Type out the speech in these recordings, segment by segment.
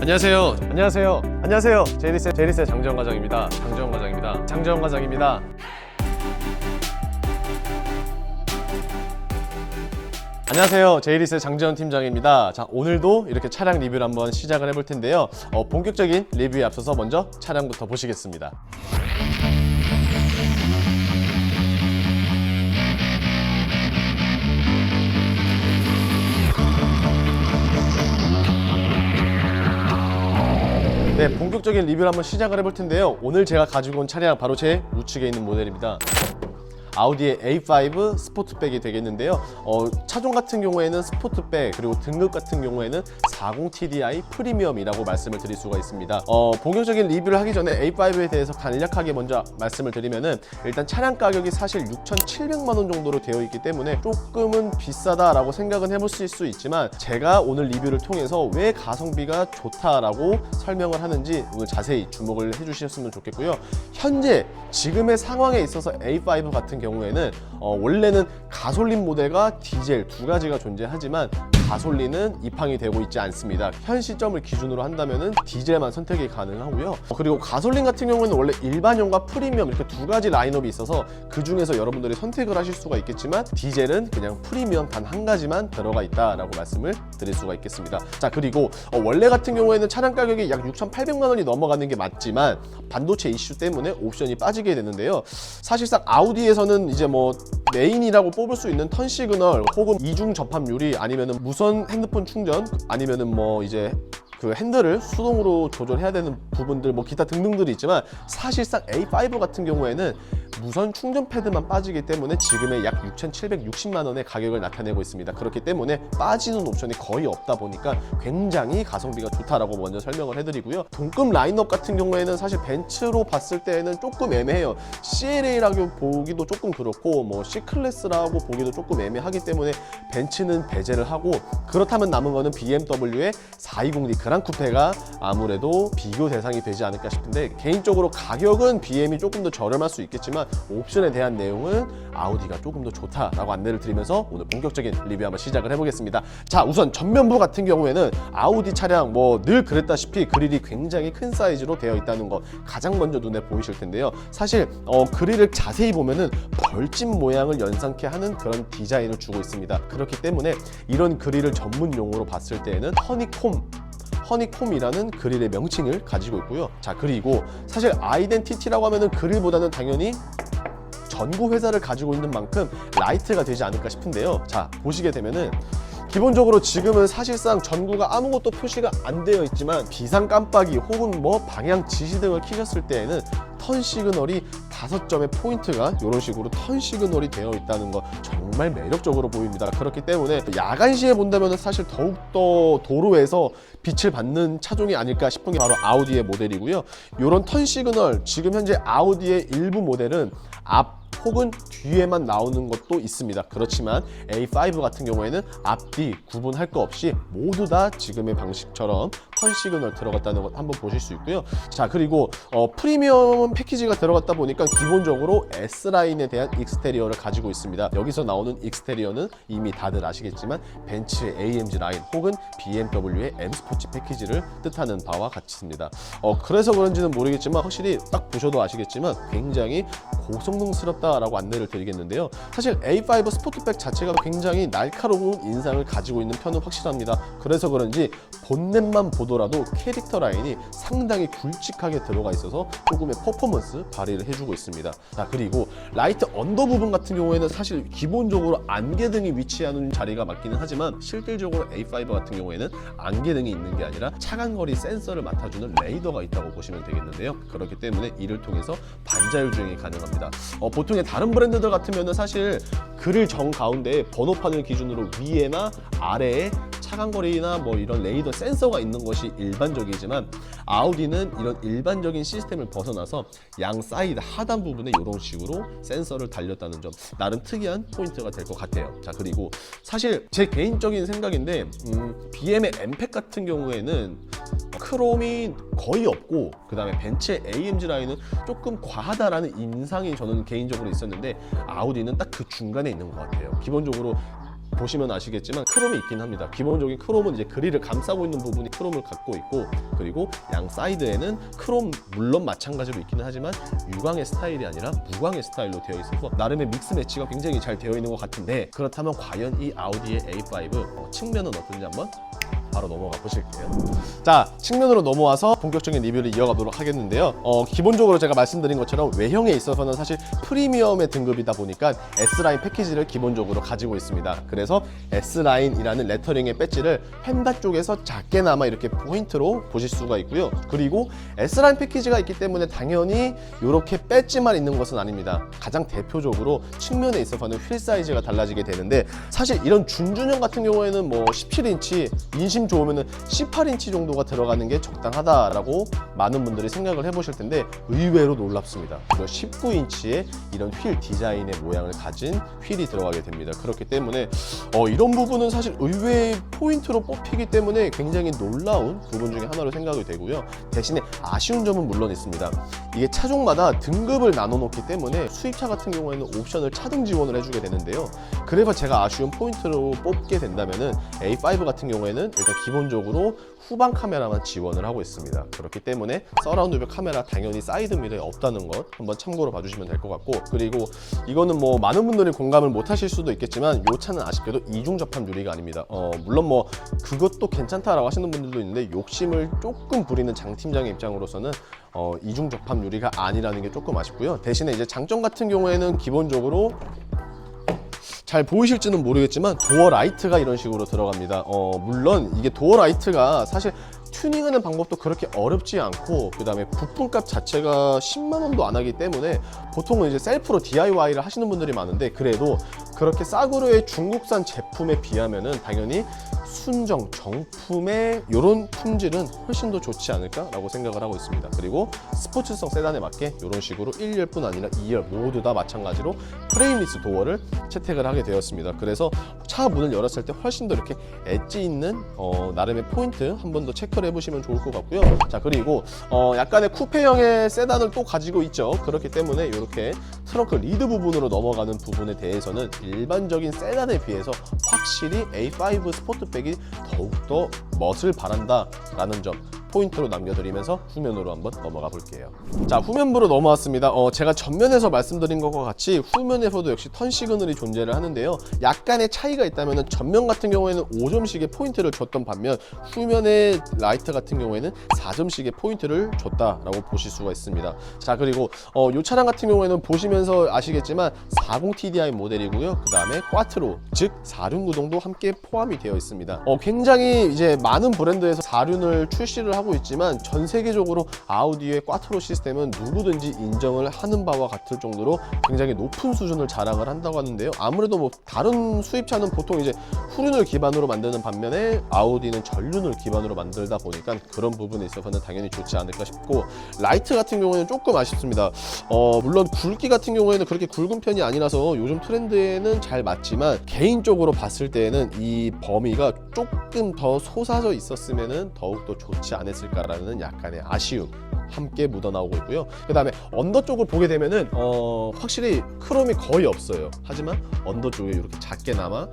안녕하세요. 안녕하세요. 안녕하세요. 제이리스의 장재원 과장입니다. 장재원 과장입니다. 안녕하세요. 제이리스의 장재원 팀장입니다. 자, 오늘도 이렇게 차량 리뷰를 한번 시작을 해볼 텐데요. 본격적인 리뷰에 앞서서 먼저 차량부터 보시겠습니다. 네, 본격적인 리뷰를 한번 시작을 해볼 텐데요. 오늘 제가 가지고 온 차량 바로 제 우측에 있는 모델입니다. 아우디의 A5 스포트백이 되겠는데요. 차종 같은 경우에는 스포트백, 그리고 등급 같은 경우에는 40TDI 프리미엄이라고 말씀을 드릴 수가 있습니다. 본격적인 리뷰를 하기 전에 A5에 대해서 간략하게 먼저 말씀을 드리면은, 일단 차량 가격이 사실 6,700만 원 정도로 되어 있기 때문에 조금은 비싸다라고 생각은 해보실 수 있지만, 제가 오늘 리뷰를 통해서 왜 가성비가 좋다라고 설명을 하는지 오늘 자세히 주목을 해주셨으면 좋겠고요. 현재 지금의 상황에 있어서 A5 같은 경우에는 원래는 가솔린 모델과 디젤 두 가지가 존재하지만 가솔린은 입항이 되고 있지 않습니다. 현 시점을 기준으로 한다면은 디젤만 선택이 가능하고요. 그리고 가솔린 같은 경우는 원래 일반형과 프리미엄 이렇게 두 가지 라인업이 있어서 그 중에서 여러분들이 선택을 하실 수가 있겠지만, 디젤은 그냥 프리미엄 단 한 가지만 들어가 있다라고 말씀을 드릴 수가 있겠습니다. 자, 그리고 원래 같은 경우에는 차량 가격이 약 6,800만 원이 넘어가는 게 맞지만 반도체 이슈 때문에 옵션이 빠지게 되는데요. 사실상 아우디에서는 이제 뭐 메인이라고 뽑을 수 있는 턴 시그널, 혹은 이중 접합 유리, 아니면은 무선 핸드폰 충전, 아니면은 뭐 이제 그 핸들을 수동으로 조절해야 되는 부분들, 뭐 기타 등등들이 있지만, 사실상 A5 같은 경우에는 무선 충전 패드만 빠지기 때문에 지금의 약 6,760만 원의 가격을 나타내고 있습니다. 그렇기 때문에 빠지는 옵션이 거의 없다 보니까 굉장히 가성비가 좋다라고 먼저 설명을 해드리고요. 동급 라인업 같은 경우에는 사실 벤츠로 봤을 때는 조금 애매해요. CLA라고 보기도 조금 그렇고, 뭐 C클래스라고 보기도 조금 애매하기 때문에 벤츠는 배제를 하고, 그렇다면 남은 거는 BMW의 420D 그랑 쿠페가 아무래도 비교 대상이 되지 않을까 싶은데, 개인적으로 가격은 BM이 조금 더 저렴할 수 있겠지만 옵션에 대한 내용은 아우디가 조금 더 좋다라고 안내를 드리면서 오늘 본격적인 리뷰 한번 시작을 해보겠습니다. 자, 우선 전면부 같은 경우에는 아우디 차량 뭐 늘 그랬다시피 그릴이 굉장히 큰 사이즈로 되어 있다는 거 가장 먼저 눈에 보이실 텐데요. 사실 그릴을 자세히 보면은 벌집 모양을 연상케 하는 그런 디자인을 주고 있습니다. 그렇기 때문에 이런 그릴을 전문 용어로 봤을 때에는 허니콤이라는 그릴의 명칭을 가지고 있고요. 자, 그리고 사실 아이덴티티라고 하면은 그릴보다는 당연히 전구 회사를 가지고 있는 만큼 라이트가 되지 않을까 싶은데요. 자, 보시게 되면은 기본적으로 지금은 사실상 전구가 아무것도 표시가 안 되어 있지만, 비상 깜빡이 혹은 뭐 방향 지시 등을 켜셨을 때에는 턴 시그널이 5점의 포인트가 이런 식으로 턴 시그널이 되어 있다는 거 정말 매력적으로 보입니다. 그렇기 때문에 야간 시에 본다면 사실 더욱더 도로에서 빛을 받는 차종이 아닐까 싶은 게 바로 아우디의 모델이고요. 이런 턴 시그널, 지금 현재 아우디의 일부 모델은 앞 혹은 뒤에만 나오는 것도 있습니다. 그렇지만 A5 같은 경우에는 앞뒤 구분할 거 없이 모두 다 지금의 방식처럼 턴 시그널 들어갔다는 것 한번 보실 수 있고요. 자, 그리고 프리미엄 패키지가 들어갔다 보니까 기본적으로 S라인에 대한 익스테리어를 가지고 있습니다. 여기서 나오는 익스테리어는 이미 다들 아시겠지만 벤츠의 AMG 라인 혹은 BMW의 M 스포츠 패키지를 뜻하는 바와 같습니다. 그래서 그런지는 모르겠지만 확실히 딱 보셔도 아시겠지만 굉장히 고성능스럽다라고 안내를 드리겠는데요. 사실 A5 스포트백 자체가 굉장히 날카로운 인상을 가지고 있는 편은 확실합니다. 그래서 그런지 본넷만 보더라도 캐릭터 라인이 상당히 굵직하게 들어가 있어서 조금의 퍼포먼스 발휘를 해주고 있습니다. 자, 그리고 라이트 언더 부분 같은 경우에는 사실 기본적으로 안개등이 위치하는 자리가 맞기는 하지만, 실질적으로 A5 같은 경우에는 안개등이 있는 게 아니라 차간거리 센서를 맡아주는 레이더가 있다고 보시면 되겠는데요. 그렇기 때문에 이를 통해서 반자율 주행이 가능합니다. 보통의 다른 브랜드들 같으면 사실 그릴 정 가운데 번호판을 기준으로 위에나 아래에 차간거리나 뭐 이런 레이더 센서가 있는 것이 일반적이지만, 아우디는 이런 일반적인 시스템을 벗어나서 양 사이드 하단 부분에 이런 식으로 센서를 달렸다는 점, 나름 특이한 포인트가 될 것 같아요. 자, 그리고 사실 제 개인적인 생각인데, BM의 엠팩 같은 경우에는 크롬이 거의 없고, 그 다음에 벤츠의 AMG 라인은 조금 과하다라는 인상이 저는 개인적으로 있었는데, 아우디는 딱 그 중간에 있는 것 같아요. 기본적으로 보시면 아시겠지만 크롬이 있긴 합니다. 기본적인 크롬은 이제 그릴을 감싸고 있는 부분이 크롬을 갖고 있고, 그리고 양 사이드에는 크롬 물론 마찬가지로 있기는 하지만 유광의 스타일이 아니라 무광의 스타일로 되어 있어서 나름의 믹스 매치가 굉장히 잘 되어 있는 것 같은데, 그렇다면 과연 이 아우디의 A5 측면은 어떤지 한번 바로 넘어가 보실게요. 자, 측면으로 넘어와서 본격적인 리뷰를 이어가도록 하겠는데요. 기본적으로 제가 말씀드린 것처럼 외형에 있어서는 사실 프리미엄의 등급이다 보니까 S라인 패키지를 기본적으로 가지고 있습니다. 그래서 S라인이라는 레터링의 배지를 펜다 쪽에서 작게나마 이렇게 포인트로 보실 수가 있고요. 그리고 S라인 패키지가 있기 때문에 당연히 이렇게 배지만 있는 것은 아닙니다. 가장 대표적으로 측면에 있어서는 휠 사이즈가 달라지게 되는데, 사실 이런 준준형 같은 경우에는 뭐 17인치, 인심 좋으면 18인치 정도가 들어가는 게 적당하다라고 많은 분들이 생각을 해보실 텐데, 의외로 놀랍습니다. 19인치의 이런 휠 디자인의 모양을 가진 휠이 들어가게 됩니다. 그렇기 때문에 이런 부분은 사실 의외의 포인트로 뽑히기 때문에 굉장히 놀라운 부분 중에 하나로 생각이 되고요. 대신에 아쉬운 점은 물론 있습니다. 이게 차종마다 등급을 나눠 놓기 때문에 수입차 같은 경우에는 옵션을 차등 지원을 해주게 되는데요. 그래서 제가 아쉬운 포인트로 뽑게 된다면은 A5 같은 경우에는 일단 기본적으로 후방 카메라만 지원을 하고 있습니다. 그렇기 때문에 서라운드 뷰 카메라 당연히 사이드 미러에 없다는 것 한번 참고로 봐주시면 될 것 같고, 그리고 이거는 뭐 많은 분들이 공감을 못 하실 수도 있겠지만 이 차는 아쉽게도 이중 접합 유리가 아닙니다. 물론 뭐 그것도 괜찮다라고 하시는 분들도 있는데, 욕심을 조금 부리는 장 팀장의 입장으로서는 이중 접합 유리가 아니라는 게 조금 아쉽고요. 대신에 이제 장점 같은 경우에는 기본적으로 잘 보이실지는 모르겠지만 도어 라이트가 이런 식으로 들어갑니다. 물론 이게 도어 라이트가 사실 튜닝하는 방법도 그렇게 어렵지 않고, 그 다음에 부품값 자체가 10만 원도 안 하기 때문에 보통은 이제 셀프로 DIY를 하시는 분들이 많은데, 그래도 그렇게 싸구려의 중국산 제품에 비하면은 당연히 순정 정품의 이런 품질은 훨씬 더 좋지 않을까라고 생각을 하고 있습니다. 그리고 스포츠성 세단에 맞게 이런 식으로 1열뿐 아니라 2열 모두 다 마찬가지로 프레임리스 도어를 채택을 하게 되었습니다. 그래서 차 문을 열었을 때 훨씬 더 이렇게 엣지 있는 나름의 포인트 한 번 더 체크를 해보시면 좋을 것 같고요. 자, 그리고 약간의 쿠페형의 세단을 또 가지고 있죠. 그렇기 때문에 이렇게 트렁크 리드 부분으로 넘어가는 부분에 대해서는 일반적인 세단에 비해서 확실히 A5 스포트백이 더욱더 멋을 바란다라는 점 포인트로 남겨드리면서 후면으로 한번 넘어가 볼게요. 자, 후면부로 넘어왔습니다. 제가 전면에서 말씀드린 것과 같이 후면에서도 역시 턴 시그널이 존재를 하는데요. 약간의 차이가 있다면 전면 같은 경우에는 5점씩의 포인트를 줬던 반면 후면의 라이트 같은 경우에는 4점씩의 포인트를 줬다라고 보실 수가 있습니다. 자, 그리고 이 차량 같은 경우에는 보시면서 아시겠지만 40TDI 모델이고요. 그 다음에 꽈트로, 즉 4륜 구동도 함께 포함이 되어 있습니다. 굉장히 이제 많은 브랜드에서 4륜을 출시를 하고 있지만 전 세계적으로 아우디의 꽈트로 시스템은 누구든지 인정을 하는 바와 같을 정도로 굉장히 높은 수준을 자랑을 한다고 하는데요. 아무래도 뭐 다른 수입차는 보통 이제 후륜을 기반으로 만드는 반면에 아우디는 전륜을 기반으로 만들다 보니까 그런 부분에 있어서는 당연히 좋지 않을까 싶고, 라이트 같은 경우에는 조금 아쉽습니다. 물론 굵기 같은 경우에는 그렇게 굵은 편이 아니라서 요즘 트렌드에는 잘 맞지만, 개인적으로 봤을 때에는 이 범위가 조금 더 솟아져 있었으면 더욱더 좋지 않았을까라는 약간의 아쉬움 함께 묻어나오고 있고요. 그 다음에 언더 쪽을 보게 되면은 확실히 크롬이 거의 없어요. 하지만 언더 쪽에 이렇게 작게나마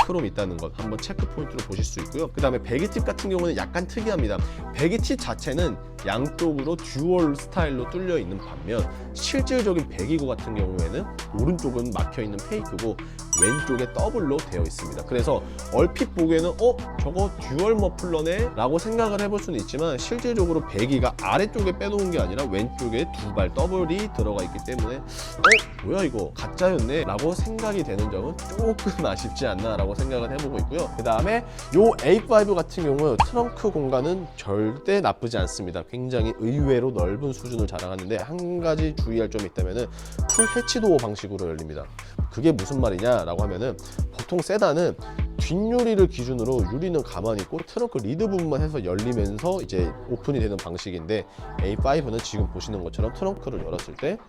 크롬이 있다는 것 한번 체크 포인트로 보실 수 있고요. 그 다음에 배기 팁 같은 경우는 약간 특이합니다. 배기 팁 자체는 양쪽으로 듀얼 스타일로 뚫려 있는 반면, 실질적인 배기구 같은 경우에는 오른쪽은 막혀 있는 페이크고 왼쪽에 더블로 되어 있습니다. 그래서 얼핏 보기에는 저거 듀얼 머플러네 라고 생각을 해볼 수는 있지만, 실질적으로 배기가 아래쪽에 빼놓은 게 아니라 왼쪽에 두 발 더블이 들어가 있기 때문에 뭐야 이거 가짜였네 라고 생각이 되는 점은 조금 아쉽지 않나 라고 생각을 해보고 있고요. 그 다음에 요 A5 같은 경우 트렁크 공간은 절대 나쁘지 않습니다. 굉장히 의외로 넓은 수준을 자랑하는데, 한 가지 주의할 점이 있다면은 풀 해치도어 방식으로 열립니다. 그게 무슨 말이냐 라고 하면은, 보통 세단은 뒷유리를 기준으로 유리는 가만히 있고 트렁크 리드 부분만 해서 열리면서 이제 오픈이 되는 방식인데, A5는 지금 보시는 것처럼 트렁크를 열었을 때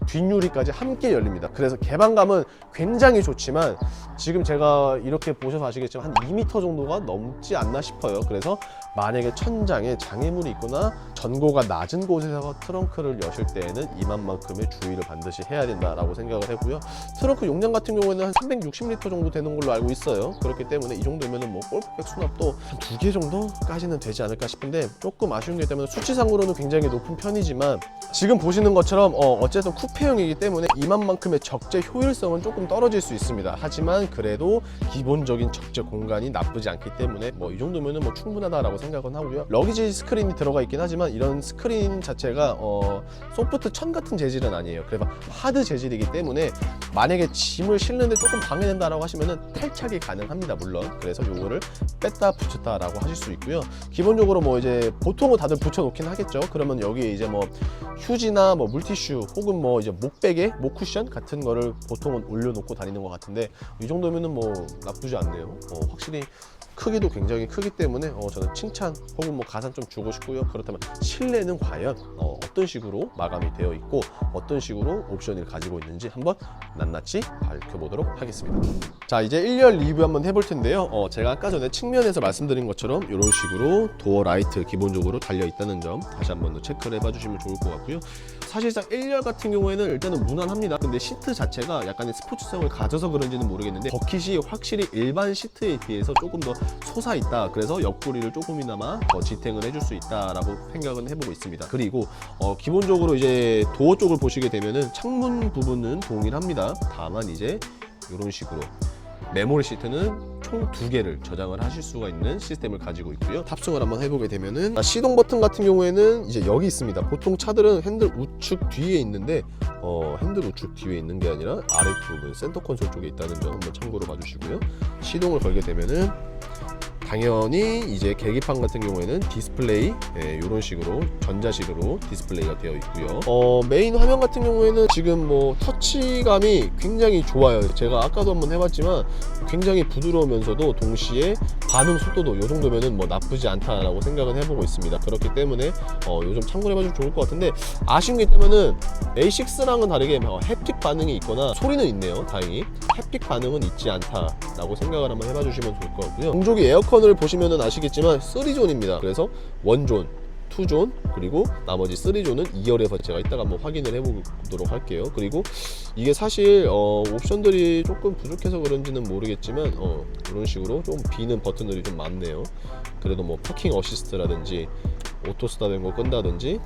뒷유리까지 함께 열립니다. 그래서 개방감은 굉장히 좋지만, 지금 제가 이렇게 보셔서 아시겠지만 한 2m 정도가 넘지 않나 싶어요. 그래서 만약에 천장에 장애물이 있거나 전고가 낮은 곳에서 트렁크를 여실 때에는 이만큼의 주의를 반드시 해야 된다라고 생각을 하고요. 트렁크 용량 같은 경우에는 한 360리터 정도 되는 걸로 알고 있어요. 그렇기 때문에 이 정도면은 뭐 골프백 수납도 한 2개 정도까지는 되지 않을까 싶은데, 조금 아쉬운 게 있다면 수치상으로는 굉장히 높은 편이지만 지금 보시는 것처럼 어쨌든 쿠페형이기 때문에 이만큼의 적재 효율성은 조금 떨어질 수 있습니다. 하지만 그래도 기본적인 적재 공간이 나쁘지 않기 때문에 뭐 이 정도면은 뭐 충분하다라고 생각은 하고요. 러기지 스크린이 들어가 있긴 하지만 이런 스크린 자체가 소프트 천 같은 재질은 아니에요. 그래서 하드 재질이기 때문에 만약에 짐을 실는데 조금 방해된다라고 하시면은 탈착이 가능합니다. 물론 그래서 요거를 뺐다 붙였다라고 하실 수 있고요. 기본적으로 뭐 이제 보통은 다들 붙여놓긴 하겠죠. 그러면 여기에 이제 뭐 휴지나 뭐 물티슈 혹은 뭐 이제 목베개, 목 쿠션 같은 거를 보통은 올려놓고 다니는 것 같은데, 이 정도면은 뭐 나쁘지 않네요. 확실히 크기도 굉장히 크기 때문에 저는 칭찬 혹은 뭐 가산 좀 주고 싶고요. 그렇다면 실내는 과연 어떤 식으로 마감이 되어 있고 어떤 식으로 옵션을 가지고 있는지 한번 낱낱이 밝혀보도록 하겠습니다. 자, 이제 1열 리뷰 한번 해볼 텐데요. 제가 아까 전에 측면에서 말씀드린 것처럼 이런 식으로 도어 라이트 기본적으로 달려 있다는 점 다시 한번 더 체크를 해봐 주시면 좋을 것 같고요. 사실상 1열 같은 경우에는 일단은 무난합니다. 근데 시트 자체가 약간의 스포츠성을 가져서 그런지는 모르겠는데 버킷이 확실히 일반 시트에 비해서 조금 더 솟아있다. 그래서 옆구리를 조금이나마 더 지탱을 해줄 수 있다라고 생각은 해보고 있습니다. 그리고 기본적으로 이제 도어 쪽을 보시게 되면은 창문 부분은 동일합니다. 다만 이제 이런 식으로 메모리 시트는 총 2개를 저장을 하실 수가 있는 시스템을 가지고 있고요. 탑승을 한번 해보게 되면은 시동 버튼 같은 경우에는 이제 여기 있습니다. 보통 차들은 핸들 우측 뒤에 있는데 핸들 우측 뒤에 있는 게 아니라 아래부분 센터 콘솔 쪽에 있다는 점 한번 참고로 봐주시고요. 시동을 걸게 되면은 당연히 이제 계기판 같은 경우에는 디스플레이 이런 식으로 전자식으로 디스플레이가 되어 있고요. 메인 화면 같은 경우에는 지금 뭐 터치감이 굉장히 좋아요. 제가 아까도 한번 해봤지만 굉장히 부드러우면서도 동시에 반응 속도도 이 정도면은 뭐 나쁘지 않다라고 생각은 해보고 있습니다. 그렇기 때문에 요즘 참고해봐주면 좋을 것 같은데, 아쉬운 게 있다면은 A6랑은 다르게 햅틱 반응이 있거나 소리는 있네요. 다행히 햅틱 반응은 있지 않다라고 생각을 한번 해봐주시면 좋을 것 같고요. 동족이 에어컨을 보시면은 아시겠지만 3존입니다. 그래서 1존, 2존 그리고 나머지 3존은 2열에서 제가 이따가 한번 확인을 해보도록 할게요. 그리고 이게 사실 옵션들이 조금 부족해서 그런지는 모르겠지만 이런 식으로 좀 비는 버튼들이 좀 많네요. 그래도 뭐 파킹 어시스트라든지 오토 스타트된 거 끈다든지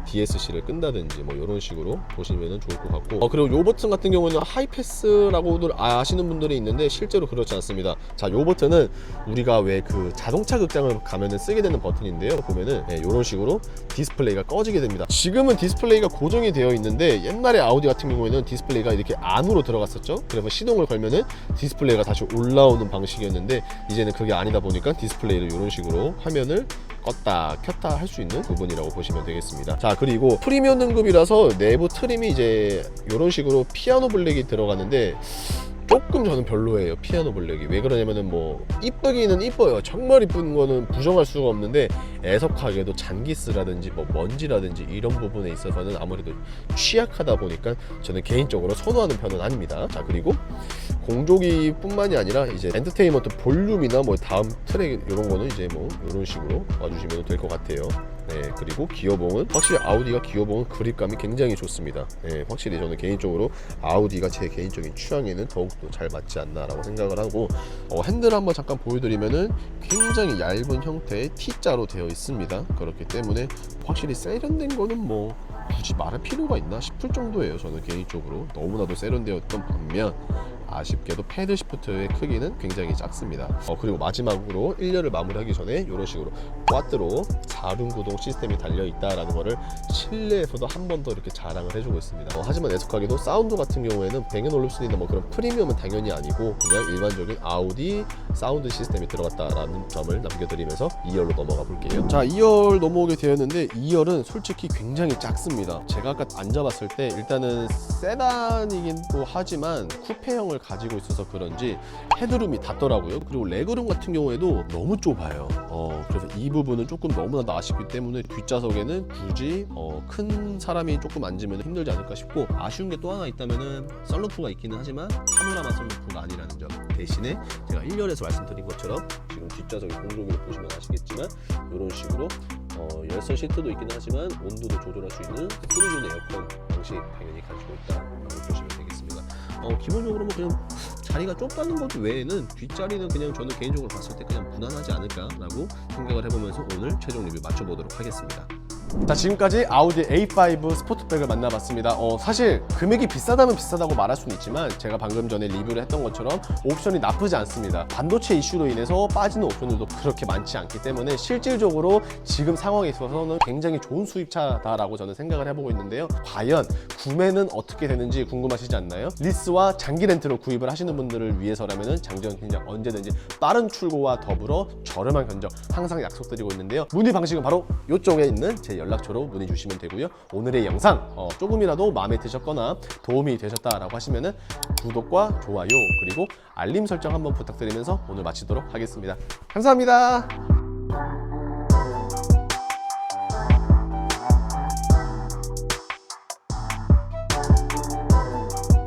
DSC를 끈다든지 뭐 이런 식으로 보시면 좋을 것 같고, 그리고 요 버튼 같은 경우는 하이패스라고들 아시는 분들이 있는데 실제로 그렇지 않습니다. 자, 요 버튼은 우리가 왜 그 자동차 극장을 가면은 쓰게 되는 버튼인데요. 보면은 이런 식으로 디스플레이가 꺼지게 됩니다. 지금은 디스플레이가 고정이 되어 있는데 옛날에 아우디 같은 경우에는 디스플레이가 이렇게 안으로 들어갔었죠. 그래서 시동을 걸면은 디스플레이가 다시 올라오는 방식이었는데 이제는 그게 아니다 보니까 디스플레이를 이런 식으로 화면을 껐다 켰다 할 수 있는 부분이라고 보시면 되겠습니다. 자, 그리고 프리미엄 등급이라서 내부 트림이 이제 이런 식으로 피아노 블랙이 들어가는데 조금 저는 별로예요. 피아노 블랙이 왜 그러냐면은 뭐 이쁘기는 이뻐요. 정말 이쁜 거는 부정할 수가 없는데 애석하게도 잔기스라든지 뭐 먼지라든지 이런 부분에 있어서는 아무래도 취약하다 보니까 저는 개인적으로 선호하는 편은 아닙니다. 자, 그리고 공조기 뿐만이 아니라 이제 엔터테인먼트 볼륨이나 뭐 다음 트랙 이런 거는 이제 뭐 이런 식으로 와주시면 될 것 같아요. 네, 그리고 기어봉은 확실히 아우디가 기어봉은 그립감이 굉장히 좋습니다. 네, 확실히 저는 개인적으로 아우디가 제 개인적인 취향에는 더욱더 잘 맞지 않나라고 생각을 하고, 핸들 한번 잠깐 보여드리면은 굉장히 얇은 형태의 T자로 되어 있습니다. 그렇기 때문에 확실히 세련된 거는 뭐 굳이 말할 필요가 있나 싶을 정도예요. 저는 개인적으로 너무나도 세련되었던 반면 아쉽게도 패드 시프트의 크기는 굉장히 작습니다. 그리고 마지막으로 1열을 마무리하기 전에 이런 식으로 꽈트로 4륜 구동 시스템이 달려있다라는 거를 실내에서도 한 번 더 이렇게 자랑을 해주고 있습니다. 하지만 애석하게도 사운드 같은 경우에는 뱅앤올룹슨이나 뭐 그런 프리미엄은 당연히 아니고 그냥 일반적인 아우디 사운드 시스템이 들어갔다라는 점을 남겨드리면서 2열로 넘어가 볼게요. 자, 2열 넘어오게 되었는데 2열은 솔직히 굉장히 작습니다. 제가 아까 앉아봤을 때 일단은 세단이긴도 하지만 쿠페형을 가지고 있어서 그런지 헤드룸이 닿더라고요. 그리고 레그룸 같은 경우에도 너무 좁아요. 그래서 이 부분은 조금 너무나도 아쉽기 때문에 뒷좌석에는 굳이 큰 사람이 조금 앉으면 힘들지 않을까 싶고, 아쉬운 게 또 하나 있다면은 썬루프가 있기는 하지만 파노라마 썬루프가 아니라는 점. 대신에 제가 1열에서 말씀드린 것처럼 지금 뒷좌석의 공조기를 보시면 아시겠지만 이런 식으로 열선 시트도 있긴 하지만 온도도 조절할 수 있는 소리존 에어컨 방식 당연히 가지고 있다라고 보시면 되겠습니다. 기본적으로 뭐 그냥 자리가 좁다는 것 외에는 뒷자리는 그냥 저는 개인적으로 봤을 때 그냥 무난하지 않을까라고 생각을 해보면서 오늘 최종 리뷰 맞춰보도록 하겠습니다. 자, 지금까지 아우디 A5 스포츠백을 만나봤습니다. 사실 금액이 비싸다면 비싸다고 말할 수는 있지만 제가 방금 전에 리뷰를 했던 것처럼 옵션이 나쁘지 않습니다. 반도체 이슈로 인해서 빠지는 옵션들도 그렇게 많지 않기 때문에 실질적으로 지금 상황에 있어서는 굉장히 좋은 수입차다라고 저는 생각을 해보고 있는데요. 과연 구매는 어떻게 되는지 궁금하시지 않나요? 리스와 장기 렌트로 구입을 하시는 분들을 위해서라면 장지현 팀장 언제든지 빠른 출고와 더불어 저렴한 견적 항상 약속드리고 있는데요. 문의 방식은 바로 이쪽에 있는 제 연락처로 문의 주시면 되고요. 오늘의 영상 조금이라도 마음에 드셨거나 도움이 되셨다라고 하시면은 구독과 좋아요 그리고 알림 설정 한번 부탁드리면서 오늘 마치도록 하겠습니다. 감사합니다.